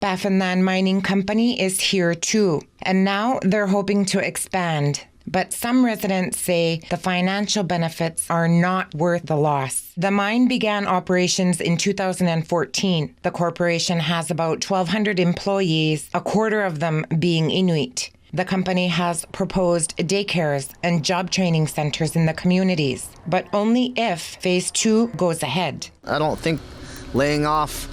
Baffinland Mining Company is here too, and now they're hoping to expand. But some residents say the financial benefits are not worth the loss. The mine began operations in 2014. The corporation has about 1,200 employees, a quarter of them being Inuit. The company has proposed daycares and job training centers in the communities, but only if Phase 2 goes ahead. I don't think laying off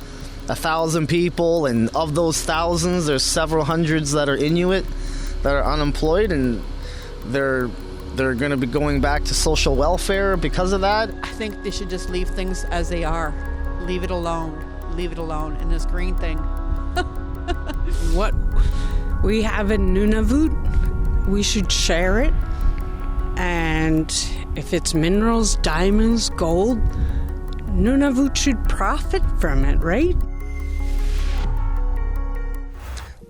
1,000 people, and of those thousands, there's several hundreds that are Inuit that are unemployed, and they're going to be going back to social welfare because of that. I think they should just leave things as they are. Leave it alone. Leave it alone. And this green thing. What we have in Nunavut, we should share it. And if it's minerals, diamonds, gold, Nunavut should profit from it, right?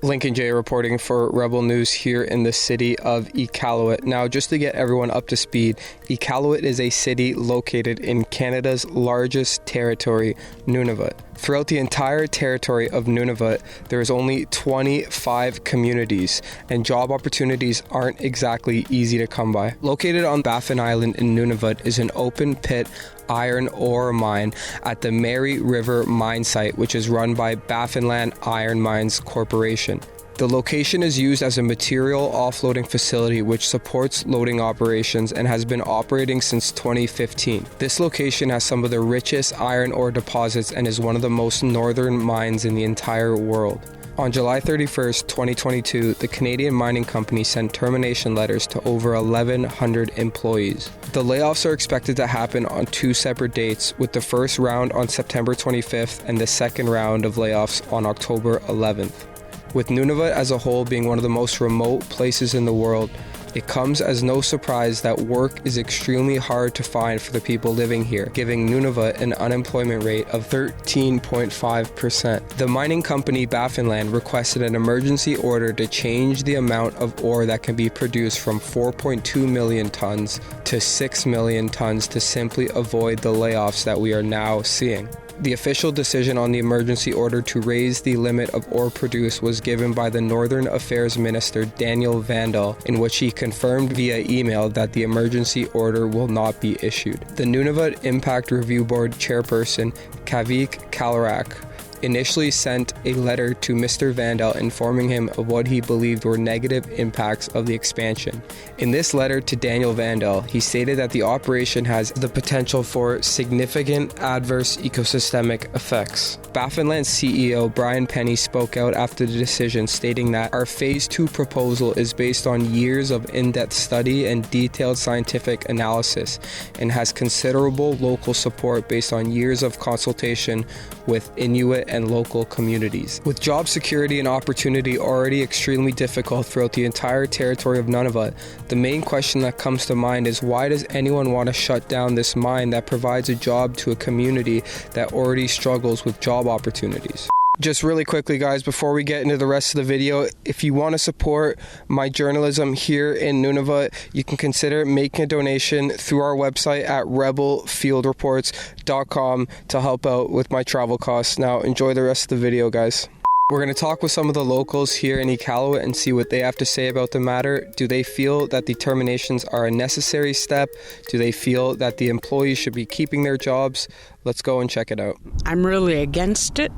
Lincoln J reporting for Rebel News here in the city of Iqaluit. Now, just to get everyone up to speed, Iqaluit is a city located in Canada's largest territory, Nunavut. Throughout the entire territory of Nunavut, there is only 25 communities, and job opportunities aren't exactly easy to come by. Located on Baffin Island in Nunavut is an open pit iron ore mine at the Mary River mine site, which is run by Baffinland Iron Mines Corporation. The location is used as a material offloading facility which supports loading operations and has been operating since 2015. This location has some of the richest iron ore deposits and is one of the most northern mines in the entire world. On July 31st, 2022, the Canadian Mining Company sent termination letters to over 1,100 employees. The layoffs are expected to happen on two separate dates, with the first round on September 25th and the second round of layoffs on October 11th. With Nunavut as a whole being one of the most remote places in the world, it comes as no surprise that work is extremely hard to find for the people living here, giving Nunavut an unemployment rate of 13.5%. The mining company Baffinland requested an emergency order to change the amount of ore that can be produced from 4.2 million tons to 6 million tons to simply avoid the layoffs that we are now seeing. The official decision on the emergency order to raise the limit of ore produced was given by the Northern Affairs Minister Daniel Vandal, in which he confirmed via email that the emergency order will not be issued. The Nunavut Impact Review Board chairperson Kavik Kalarak initially sent a letter to Mr. Vandal informing him of what he believed were negative impacts of the expansion. In this letter to Daniel Vandal, he stated that the operation has the potential for significant adverse ecosystemic effects. Baffinland's CEO Brian Penny spoke out after the decision, stating that our Phase 2 proposal is based on years of in-depth study and detailed scientific analysis and has considerable local support based on years of consultation with Inuit and local communities. With job security and opportunity already extremely difficult throughout the entire territory of Nunavut, the main question that comes to mind is, why does anyone want to shut down this mine that provides a job to a community that already struggles with job opportunities? Just really quickly, guys, before we get into the rest of the video, if you want to support my journalism here in Nunavut, you can consider making a donation through our website at rebelfieldreports.com to help out with my travel costs. Now, enjoy the rest of the video, guys. We're going to talk with some of the locals here in Iqaluit and see what they have to say about the matter. Do they feel that the terminations are a necessary step? Do they feel that the employees should be keeping their jobs? Let's go and check it out. I'm really against it,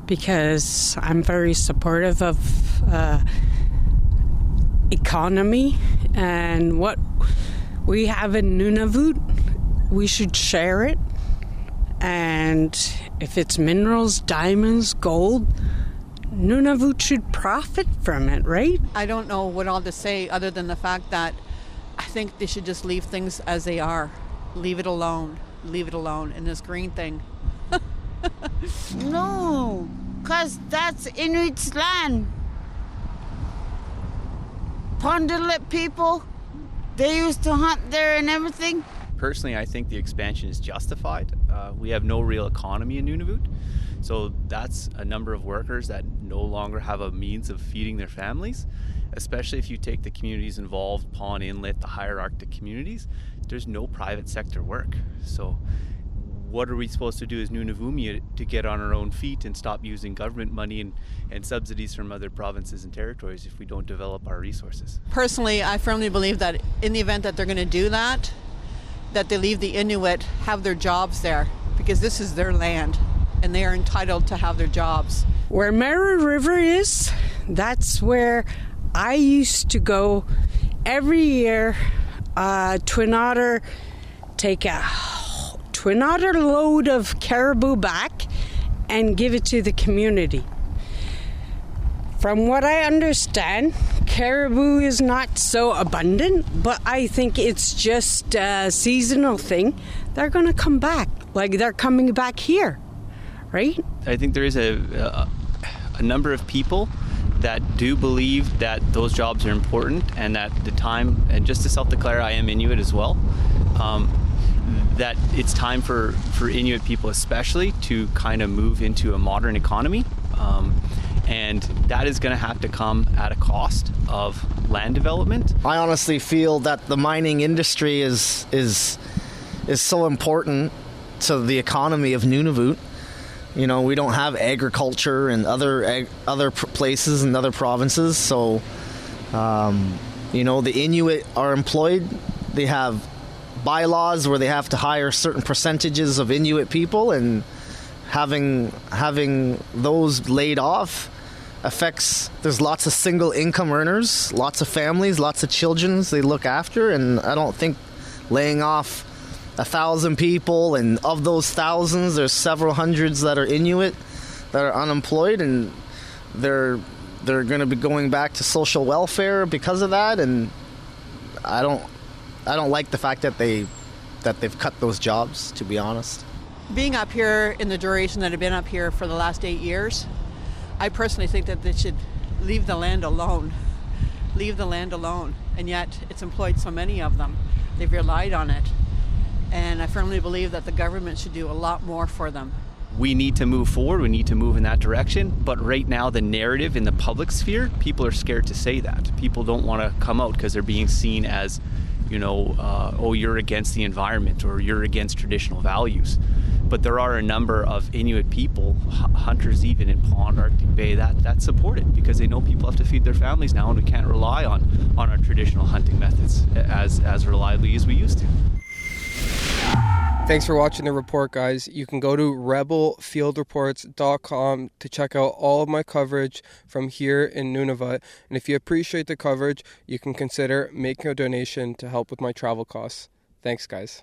because I'm very supportive of economy, and what we have in Nunavut, we should share it. And if it's minerals, diamonds, gold, Nunavut should profit from it, right? I don't know what all to say other than the fact that I think they should just leave things as they are. Leave it alone. Leave it alone. And this green thing. No, because that's Inuit's land. Pondalit people, they used to hunt there and everything. Personally, I think the expansion is justified. We have no real economy in Nunavut, so that's a number of workers that no longer have a means of feeding their families, especially if you take the communities involved, Pawn Inlet, the higher Arctic communities. There's no private sector work. So what are we supposed to do as Nunavummiut to get on our own feet and stop using government money and subsidies from other provinces and territories if we don't develop our resources? Personally, I firmly believe that in the event that they're going to do that, that they leave the Inuit have their jobs there, because this is their land and they are entitled to have their jobs. Where Mara River is, that's where I used to go every year. Twin Otter, take a Twin Otter load of caribou back and give it to the community. From what I understand, caribou is not so abundant, but I think it's just a seasonal thing. They're going to come back, like they're coming back here, right? I think there is a number of people that do believe that those jobs are important and that the time, and just to self-declare I am Inuit as well, that it's time for Inuit people especially to kind of move into a modern economy. And that is going to have to come at a cost of land development. I honestly feel that the mining industry is so important to the economy of Nunavut. You know, we don't have agriculture in other places and other provinces, so you know, the Inuit are employed. They have bylaws where they have to hire certain percentages of Inuit people, and having those laid off affects, there's lots of single income earners, lots of families, lots of children they look after, and I don't think laying off 1,000 people, and of those thousands there's several hundreds that are Inuit that are unemployed, and they're going to be going back to social welfare because of that. And I don't like the fact that they've cut those jobs, to be honest. Being up here in the duration that I've been up here for the last 8 years, I personally think that they should leave the land alone. Leave the land alone. And yet it's employed so many of them. They've relied on it. And I firmly believe that the government should do a lot more for them. We need to move forward, we need to move in that direction, but right now the narrative in the public sphere, people are scared to say that. People don't want to come out because they're being seen as, you know, oh, you're against the environment or you're against traditional values. But there are a number of Inuit people, hunters even in Pond, Arctic Bay, that support it because they know people have to feed their families now, and we can't rely on our traditional hunting methods as reliably as we used to. Thanks for watching the report, guys. You can go to rebelfieldreports.com to check out all of my coverage from here in Nunavut. And if you appreciate the coverage, you can consider making a donation to help with my travel costs. Thanks, guys.